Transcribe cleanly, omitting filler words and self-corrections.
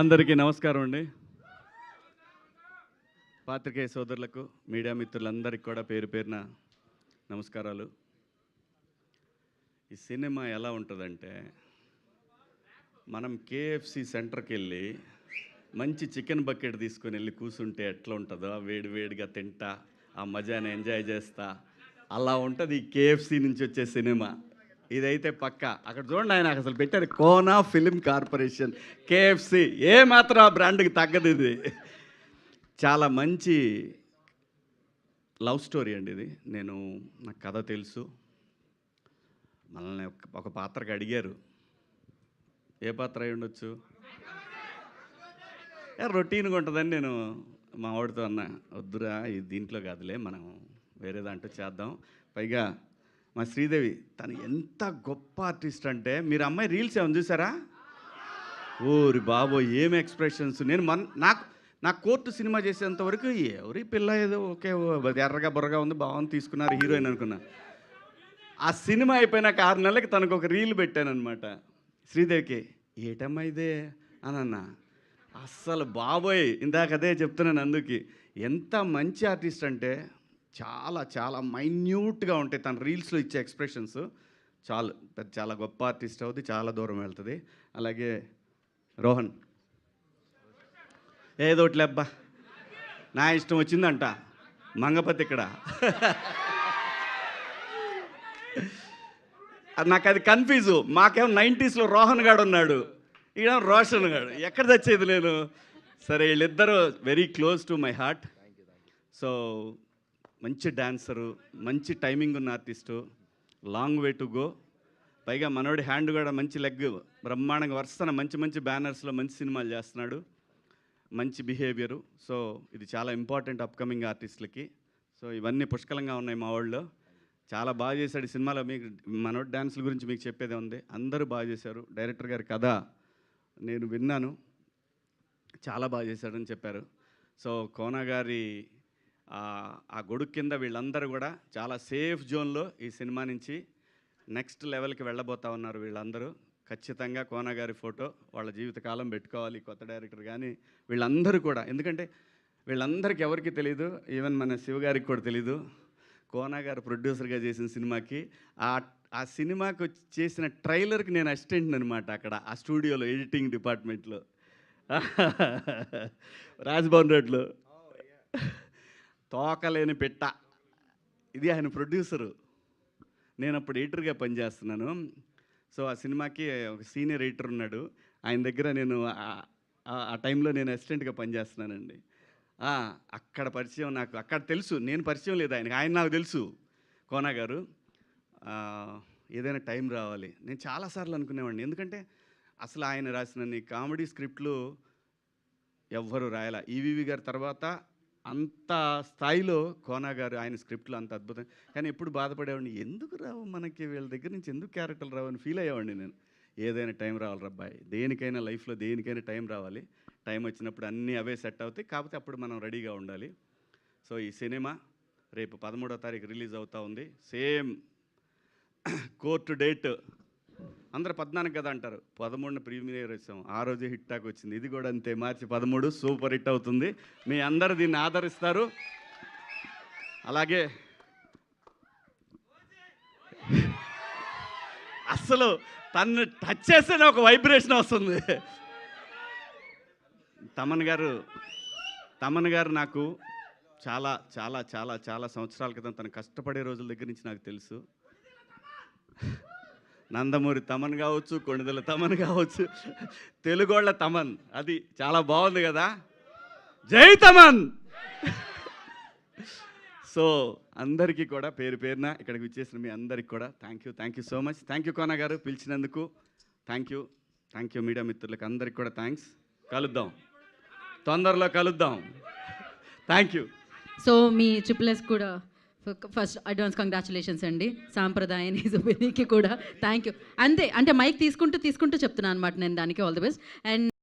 అందరికీ నమస్కారం అండి. పాత్రికేయ సోదరులకు, మీడియా మిత్రులందరికీ కూడా పేరు పేరున నమస్కారాలు. ఈ సినిమా ఎలా ఉంటుందంటే, మనం కేఎఫ్సి సెంటర్కి వెళ్ళి మంచి చికెన్ బకెట్ తీసుకొని వెళ్ళి కూర్చుంటే ఎట్లా ఉంటుందో, వేడి వేడిగా తింటా ఆ మజాని ఎంజాయ్ చేస్తా, అలా ఉంటుంది ఈ కేఎఫ్సి నుంచి వచ్చే సినిమా. ఇదైతే పక్క. అక్కడ చూడండి, ఆయన అసలు పెట్టారు కోనా ఫిలిం కార్పొరేషన్, కేఎఫ్సి. ఏ మాత్రం ఆ బ్రాండ్కి తగ్గదు. ఇది చాలా మంచి లవ్ స్టోరీ అండి. ఇది నాకు కథ తెలుసు. మనల్ని ఒక పాత్రకి అడిగారు, ఏ పాత్ర అయి ఉండొచ్చు, రొటీన్గా ఉంటుందని నేను మా వాడితో అన్నా, వద్దురా ఇది దీంట్లో కాదులే, మనం వేరే దాంట్లో చేద్దాం. పైగా మా శ్రీదేవి తను ఎంత గొప్ప ఆర్టిస్ట్ అంటే, మీరు అమ్మాయి రీల్స్ ఏమైనా చూసారా? ఓరి బాబో ఏం ఎక్స్ప్రెషన్స్. నాకు కోర్టు సినిమా చేసేంతవరకు ఎవరి పిల్ల ఏదో ఓకే ఎర్రగా బుర్రగా ఉంది, బాగుంది, తీసుకున్నారు హీరోయిన్ అనుకున్నా. ఆ సినిమా అయిపోయినాక 6 నెలలకి తనకు ఒక రీల్ పెట్టానమాట. శ్రీదేవికి ఏటమ్మా ఇదే అని అన్నా. అస్సలు బాబోయ్, ఇందాక అదే చెప్తున్నాను. అందుకు ఎంత మంచి ఆర్టిస్ట్ అంటే, చాలా చాలా మైన్యూట్గా ఉంటాయి తన రీల్స్లో ఇచ్చే ఎక్స్ప్రెషన్స్. చాలా గొప్ప ఆర్టిస్ట్ అవుతుంది, చాలా దూరం వెళ్తుంది. అలాగే రోహన్ ఏదోట్లే అబ్బా, నా ఇష్టం వచ్చిందంట మంగపతి ఇక్కడ. నాకు అది కన్ఫ్యూజు. మాకేమో 90sలో రోహన్ గాడు ఉన్నాడు, ఈయన రోషన్ గాడు. ఎక్కడ తెచ్చేది నేను? సరే, వీళ్ళిద్దరూ very close to my heart. So మంచి డాన్సరు, మంచి టైమింగ్ ఉన్న artist, long way to go. పైగా మనోడి హ్యాండ్ కూడా మంచి లెగ్, బ్రహ్మాండంగా వరుసన మంచి మంచి బ్యానర్స్లో మంచి సినిమాలు చేస్తున్నాడు, మంచి బిహేవియరు. సో ఇది చాలా ఇంపార్టెంట్ అప్కమింగ్ ఆర్టిస్టులకి. సో ఇవన్నీ పుష్కలంగా ఉన్నాయి మా వాళ్ళు. చాలా బాగా చేశాడు ఈ సినిమాలో. మీకు మనోడి డ్యాన్సుల గురించి మీకు చెప్పేదే ఉంది. అందరూ బాగా చేశారు. డైరెక్టర్ గారి కథ నేను విన్నాను, చాలా బాగా చేశాడని చెప్పారు. సో కోనా గారి ఆ గొడుగు కింద వీళ్ళందరూ కూడా చాలా సేఫ్ జోన్లో ఈ సినిమా నుంచి నెక్స్ట్ లెవెల్కి వెళ్ళబోతా ఉన్నారు వీళ్ళందరూ. ఖచ్చితంగా కోనా గారి ఫోటో వాళ్ళ జీవితకాలం పెట్టుకోవాలి, కొత్త డైరెక్టర్ కానీ వీళ్ళందరూ కూడా. ఎందుకంటే వీళ్ళందరికీ ఎవరికి తెలీదు, ఈవెన్ మన శివగారికి కూడా తెలీదు. కోనా గారు ప్రొడ్యూసర్గా చేసిన సినిమాకి ఆ సినిమాకి చేసిన ట్రైలర్కి నేను అసిస్టెంట్ అనమాట అక్కడ ఆ స్టూడియోలో, ఎడిటింగ్ డిపార్ట్మెంట్లో, రాజ్భవన్ రోడ్లో. తోకలేని పెట్ట, ఇది ఆయన ప్రొడ్యూసరు. నేను అప్పుడు ఎడిటర్గా పనిచేస్తున్నాను. సో ఆ సినిమాకి ఒక సీనియర్ ఎడిటర్ ఉన్నాడు, ఆయన దగ్గర నేను ఆ టైంలో నేను అసిస్టెంట్గా పనిచేస్తున్నానండి. అక్కడ పరిచయం, నాకు అక్కడ తెలుసు, నేను పరిచయం లేదు ఆయనకి, ఆయన నాకు తెలుసు. కోనా గారు ఏదైనా టైం రావాలి. నేను చాలాసార్లు అనుకునేవాడిని, ఎందుకంటే అసలు ఆయన రాసిన కామెడీ స్క్రిప్ట్లు ఎవ్వరు రాయాల. ఈవీవి గారి తర్వాత అంత స్థాయిలో కోనా గారు ఆయన స్క్రిప్ట్లు అంత అద్భుతం. కానీ ఎప్పుడు బాధపడేవాడిని, ఎందుకు రావు మనకి, వీళ్ళ దగ్గర నుంచి ఎందుకు క్యారెక్టర్లు రావు అని ఫీల్ అయ్యేవాడిని నేను. ఏదైనా టైం రావాలి రబ్బాయి, దేనికైనా లైఫ్లో దేనికైనా టైం రావాలి. టైం వచ్చినప్పుడు అన్నీ అవే సెట్ అవుతాయి, కాకపోతే అప్పుడు మనం రెడీగా ఉండాలి. సో ఈ సినిమా రేపు 13వ తారీఖు రిలీజ్ అవుతూ ఉంది. సేమ్ కోర్టు డేట్ అందరూ 14 కదా అంటారు, 13న ప్రీమియర్ వచ్చాం, ఆ రోజే హిట్ టాక్ వచ్చింది. ఇది కూడా అంతే, మార్చి 13 సూపర్ హిట్ అవుతుంది. మీ అందరు దీన్ని ఆదరిస్తారు. అలాగే అసలు తను టచ్ చేస్తేనే ఒక వైబ్రేషన్ వస్తుంది. తమన్ గారు నాకు చాలా చాలా చాలా చాలా సంవత్సరాల క్రితం తను కష్టపడే రోజుల దగ్గర నుంచి నాకు తెలుసు. నందమూరి తమన్ కావచ్చు, కొణిదెల తమన్ కావచ్చు, తెలుగోళ్ళ తమన్, అది చాలా బాగుంది కదా. జై తమన్. సో అందరికీ కూడా పేరు పేరున ఇక్కడికి వచ్చేసిన మీ అందరికీ కూడా thank you so much. Thank you Kona గారు పిలిచినందుకు. థ్యాంక్ యూ మీడియా మిత్రులకు అందరికీ కూడా థ్యాంక్స్. కలుద్దాం, తొందరలో కలుద్దాం. Thank you. సో మీ ట్రిపుల్ఎస్ కూడా ఫస్ట్ అడ్వాన్స్ కంగ్రాచులేషన్స్ అండి. సాంప్రదాయాన్ని సుబినికి కూడా థ్యాంక్ యూ. అంతే, అంటే మైక్ తీసుకుంటూ చెప్తున్నాను అనమాట నేను దానికి. All the best. అండ్